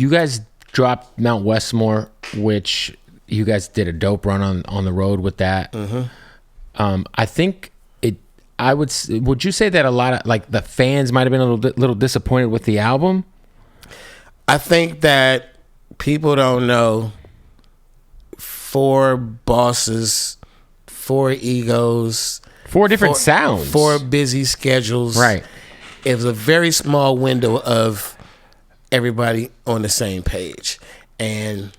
you guys dropped Mount Westmore, which you guys did a dope run on the road with that. I think would you say that a lot of like the fans might have been a little disappointed with the album? I think that people don't know 4 bosses, 4 egos, 4 different sounds, 4 busy schedules. Right. It was a very small window of everybody on the same page. And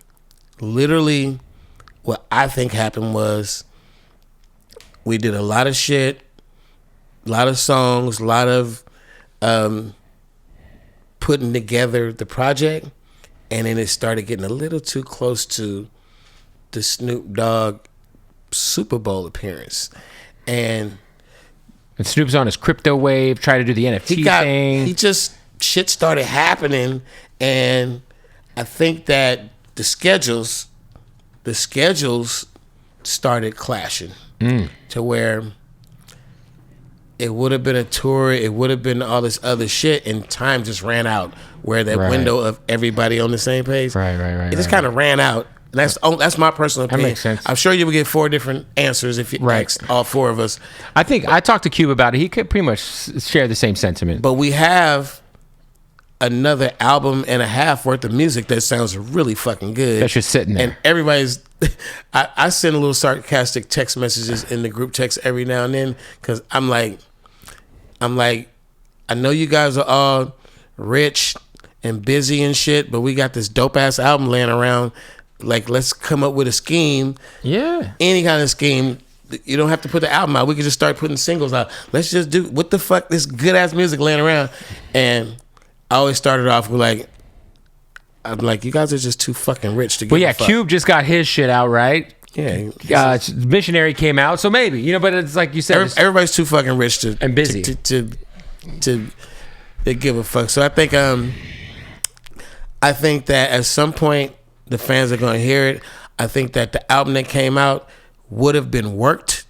literally what I think happened was we did a lot of shit, a lot of songs, a lot of putting together the project, and then it started getting a little too close to the Snoop Dogg Super Bowl appearance. And Snoop's on his crypto wave, tried to do the NFT thing. He just, shit started happening, and I think that the schedules started clashing to where it would have been a tour, it would have been all this other shit, and time just ran out where that window of everybody on the same page. Right. It just kind of ran out. And that's my personal opinion. That makes sense. I'm sure you would get 4 different answers if you asked all 4 of us. I think I talked to Cube about it. He could pretty much share the same sentiment. But we have another album and a half worth of music that sounds really fucking good. That's just sitting there. And everybody's... I send a little sarcastic text messages in the group text every now and then because I'm like, I know you guys are all rich and busy and shit, but we got this dope ass album laying around. Like, let's come up with a scheme. Yeah. Any kind of scheme. You don't have to put the album out. We can just start putting singles out. Let's just do, what the fuck, this good ass music laying around. And I always started off with like, I'm like, you guys are just too fucking rich to get. Well, yeah, Cube just got his shit out, right? Yeah. Missionary came out, so maybe, but it's like you said, everybody's too fucking rich and busy to give a fuck. So I think that at some point the fans are going to hear it. I think that the album that came out would have been worked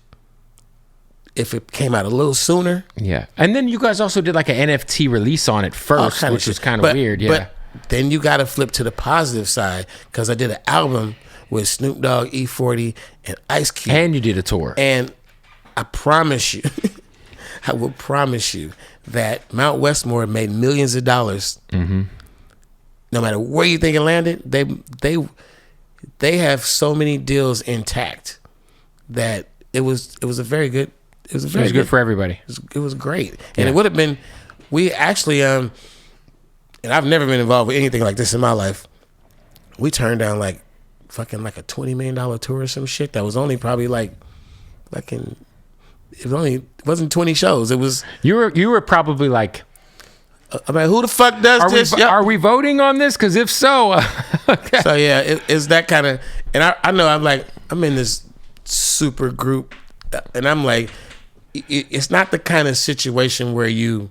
if it came out a little sooner. Yeah. And then you guys also did like an NFT release on it first, which was kind of weird. Yeah. But then you got to flip to the positive side because I did an album with Snoop Dogg, E40, and Ice Cube. And you did a tour. And I promise you, I will promise you that Mount Westmore made millions of dollars. Mm-hmm. No matter where you think it landed, they have so many deals intact that it was a very good. It was good for everybody. It was great, and it would have been. We actually and I've never been involved with anything like this in my life. We turned down like a $20 million tour or some shit that was only probably like fucking. It wasn't 20 shows. It was. You were probably like. I'm like, who the fuck does this? Are we voting on this? Because if so, okay. So yeah, it's that kind of. And I know I'm in this super group, and I'm like, it's not the kind of situation where you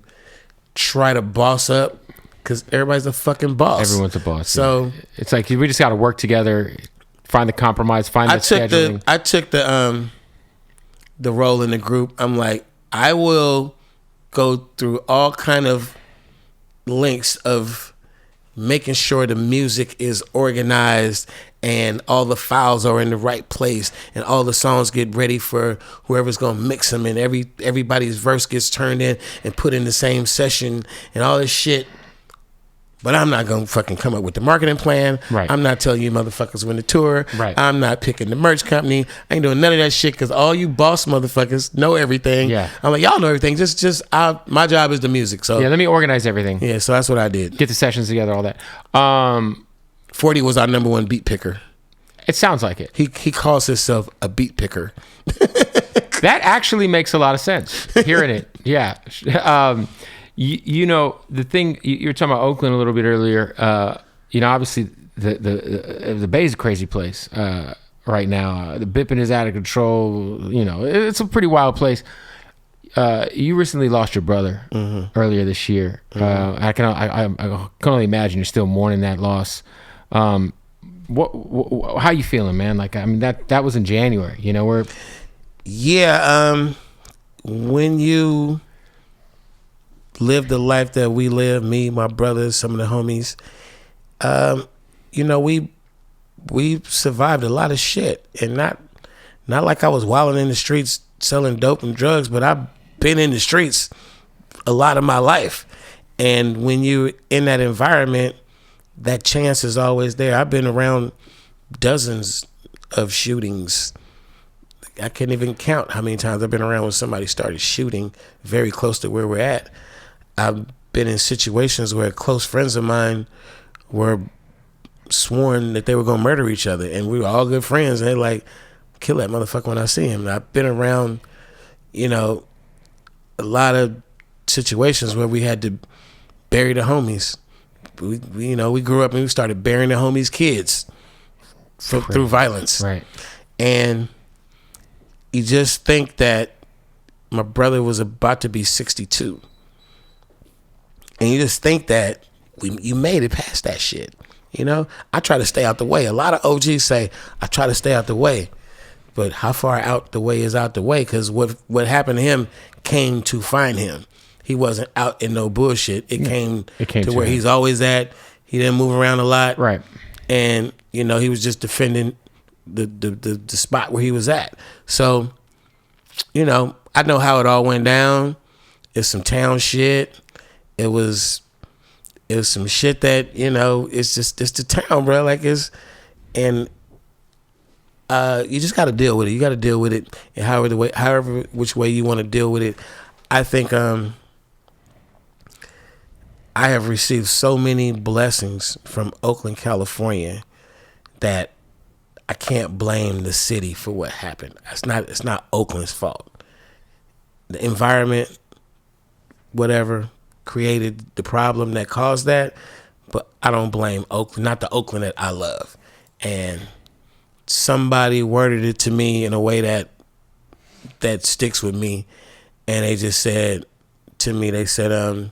try to boss up because everybody's a fucking boss. Everyone's a boss. So yeah. It's like we just got to work together, find the compromise, find the scheduling. I took the role in the group. I'm like, I will go through all kind of links of making sure the music is organized and all the files are in the right place and all the songs get ready for whoever's gonna mix them and everybody's verse gets turned in and put in the same session and all this shit. But I'm not gonna fucking come up with the marketing plan. Right. I'm not telling you motherfuckers when to tour. Right. I'm not picking the merch company. I ain't doing none of that shit because all you boss motherfuckers know everything. Yeah. I'm like, y'all know everything. My job is the music. So yeah, let me organize everything. Yeah, so that's what I did. Get the sessions together, all that. 40 was our number 1 beat picker. It sounds like it. He calls himself a beat picker. That actually makes a lot of sense. Hearing it, yeah. The thing you were talking about Oakland a little bit earlier. Obviously the Bay is a crazy place right now. The bipping is out of control. It's a pretty wild place. You recently lost your brother earlier this year. I can only imagine you're still mourning that loss. How you feeling, man? Like, I mean, that was in January. When you live the life that we live, me, my brothers, some of the homies, You know, we survived a lot of shit, and not like I was wilding in the streets selling dope and drugs, but I've been in the streets a lot of my life. And when you're in that environment, that chance is always there. I've been around dozens of shootings. I can't even count how many times I've been around when somebody started shooting very close to where we're at. I've been in situations where close friends of mine were sworn that they were going to murder each other, and we were all good friends, and they're like, kill that motherfucker when I see him. And I've been around, you know, a lot of situations where we had to bury the homies. We you know, we grew up and we started burying the homies' kids through violence. Right. And you just think that my brother was about to be 62. And you just think that you made it past that shit. You know, I try to stay out the way. A lot of OGs say, I try to stay out the way. But how far out the way is out the way? Because what happened to him came to find him. He wasn't out in no bullshit. It came to where he's always at. He didn't move around a lot. Right. And, you know, he was just defending the spot where he was at. So, you know, I know how it all went down. It's some town shit. It was some shit that, you know, it's the town, bro. Like, and you just got to deal with it. You got to deal with it, and however which way you want to deal with it. I think I have received so many blessings from Oakland, California, that I can't blame the city for what happened. It's not Oakland's fault. The environment, whatever, created the problem that caused that, but I don't blame Oakland, not the Oakland that I love. And somebody worded it to me in a way that sticks with me, and they just said to me, they said,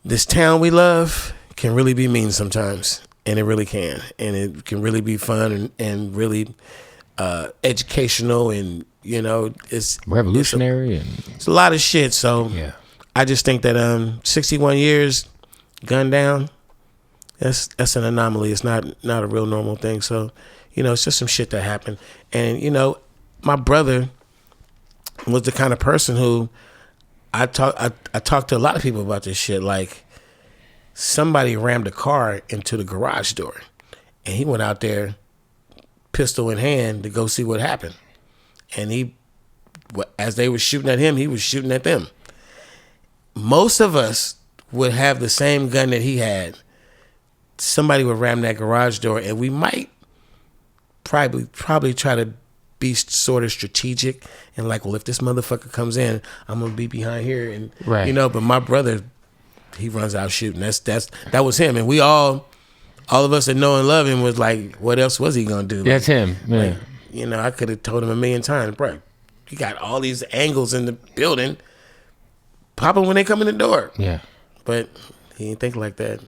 this town we love can really be mean sometimes, and it really can, and it can really be fun and really educational, and, you know, it's revolutionary, it's a lot of shit. So yeah, I just think that 61 years gunned down, that's an anomaly. It's not a real normal thing. So, you know, it's just some shit that happened. And, you know, my brother was the kind of person who I talked to a lot of people about this shit. Like, somebody rammed a car into the garage door, and he went out there, pistol in hand, to go see what happened. And as they were shooting at him, he was shooting at them. Most of us would have the same gun that he had. Somebody would ram that garage door, and we might probably try to be sort of strategic and like, well, if this motherfucker comes in, I'm gonna be behind here, and right. You know. But my brother, he runs out shooting. That was him, and we all of us that know and love him was like, what else was he gonna do? That's him. Yeah. Like, you know, I could have told him a million times, bro, you got all these angles in the building. Pop them when they come in the door. Yeah. But he didn't think like that.